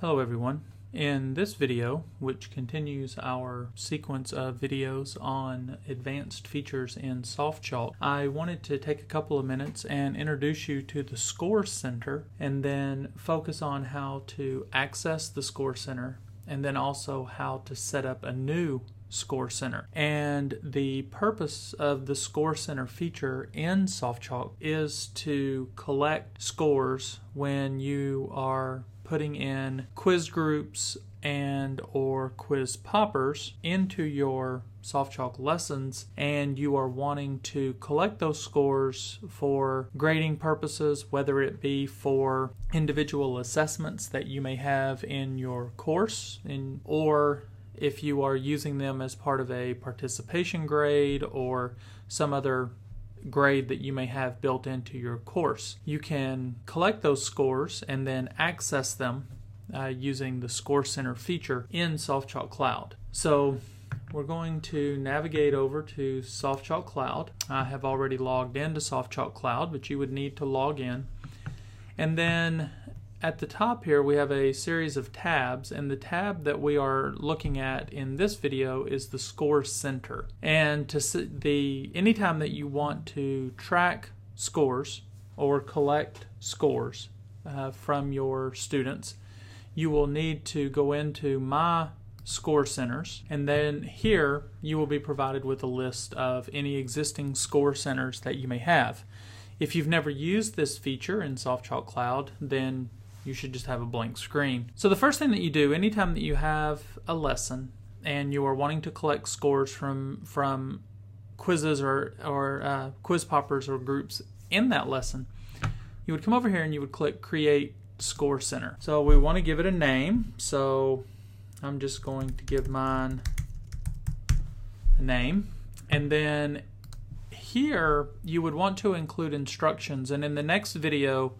Hello everyone. In this video, which continues our sequence of videos on advanced features in SoftChalk, I wanted to take a couple of minutes and introduce you to the ScoreCenter and then focus on how to access the ScoreCenter and then also how to set up a new ScoreCenter. And the purpose of the ScoreCenter feature in SoftChalk is to collect scores when you are putting in quiz groups and or quiz poppers into your SoftChalk lessons, and you are wanting to collect those scores for grading purposes, whether it be for individual assessments that you may have in your course, or if you are using them as part of a participation grade or some other grade that you may have built into your course. You can collect those scores and then access them using the ScoreCenter feature in SoftChalk Cloud. So we're going to navigate over to SoftChalk Cloud. I have already logged into SoftChalk Cloud, but you would need to log in. And then at the top here we have a series of tabs, and the tab that we are looking at in this video is the ScoreCenter. And anytime that you want to track scores or collect scores from your students, you will need to go into My ScoreCenters, and then here you will be provided with a list of any existing ScoreCenters that you may have. If you've never used this feature in SoftChalk Cloud, then you should just have a blank screen. So the first thing that you do anytime that you have a lesson and you are wanting to collect scores from quizzes or quiz poppers or groups in that lesson, you would come over here and you would click Create ScoreCenter. So we want to give it a name, so I'm just going to give mine a name, and then here you would want to include instructions, and in the next video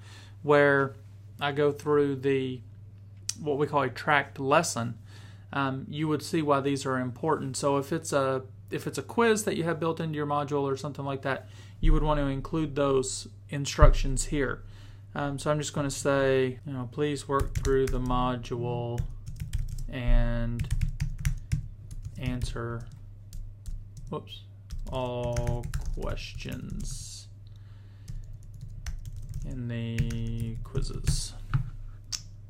where I go through what we call a tracked lesson, you would see why these are important. So if it's a quiz that you have built into your module or something like that, you would want to include those instructions here. So I'm just going to say, please work through the module and answer all questions in the quizzes.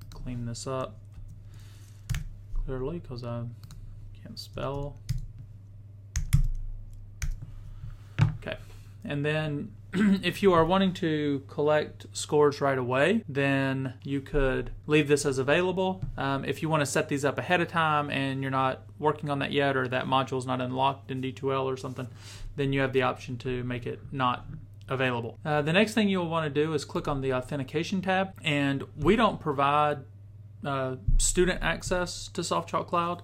Clean this up clearly because I can't spell. Okay, and then if you are wanting to collect scores right away, then you could leave this as available. If you want to set these up ahead of time and you're not working on that yet, or that module is not unlocked in D2L or something, then you have the option to make it not available. The next thing you'll want to do is click on the Authentication tab, and we don't provide student access to SoftChalk Cloud,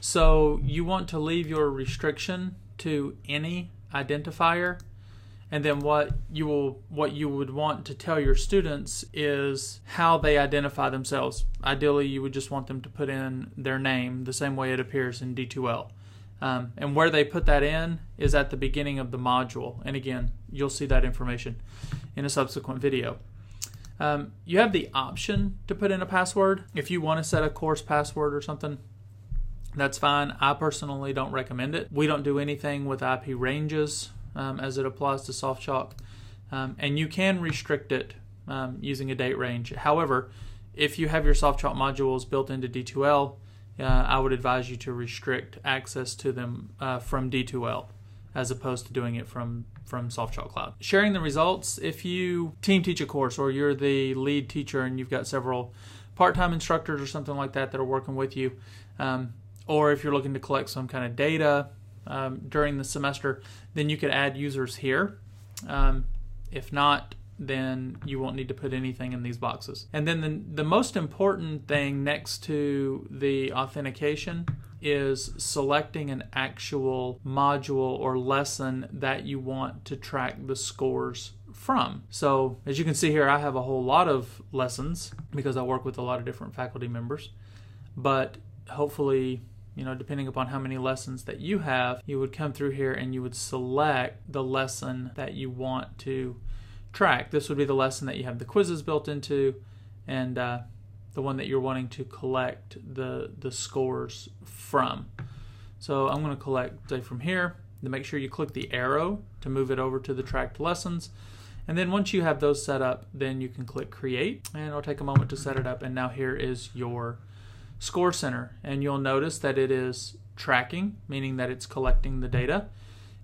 so you want to leave your restriction to any identifier, and then what you would want to tell your students is how they identify themselves. Ideally, you would just want them to put in their name the same way it appears in D2L. And where they put that in is at the beginning of the module. And again, you'll see that information in a subsequent video. You have the option to put in a password. If you want to set a course password or something, that's fine. I personally don't recommend it. We don't do anything with IP ranges as it applies to SoftChalk. And you can restrict it using a date range. However, if you have your SoftChalk modules built into D2L, I would advise you to restrict access to them from D2L as opposed to doing it from SoftChalk Cloud. Sharing the results, if you team teach a course or you're the lead teacher and you've got several part-time instructors or something like that that are working with you, or if you're looking to collect some kind of data during the semester, then you could add users here. If not, then you won't need to put anything in these boxes. And then the most important thing next to the authentication is selecting an actual module or lesson that you want to track the scores from. So as you can see here, I have a whole lot of lessons because I work with a lot of different faculty members, but hopefully, depending upon how many lessons that you have, you would come through here and you would select the lesson that you want to track. This would be the lesson that you have the quizzes built into, and the one that you're wanting to collect the scores from. So I'm going to collect, say, from here. Then make sure you click the arrow to move it over to the tracked lessons. And then once you have those set up, then you can click create, and it'll take a moment to set it up. And now here is your ScoreCenter, and you'll notice that it is tracking, meaning that it's collecting the data.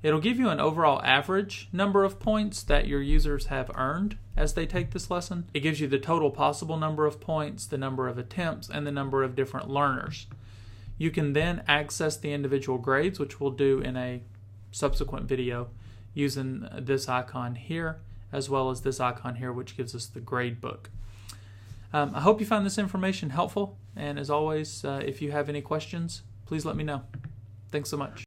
It'll give you an overall average number of points that your users have earned as they take this lesson. It gives you the total possible number of points, the number of attempts, and the number of different learners. You can then access the individual grades, which we'll do in a subsequent video, using this icon here, as well as this icon here, which gives us the grade book. I hope you found this information helpful, and as always, if you have any questions, please let me know. Thanks so much.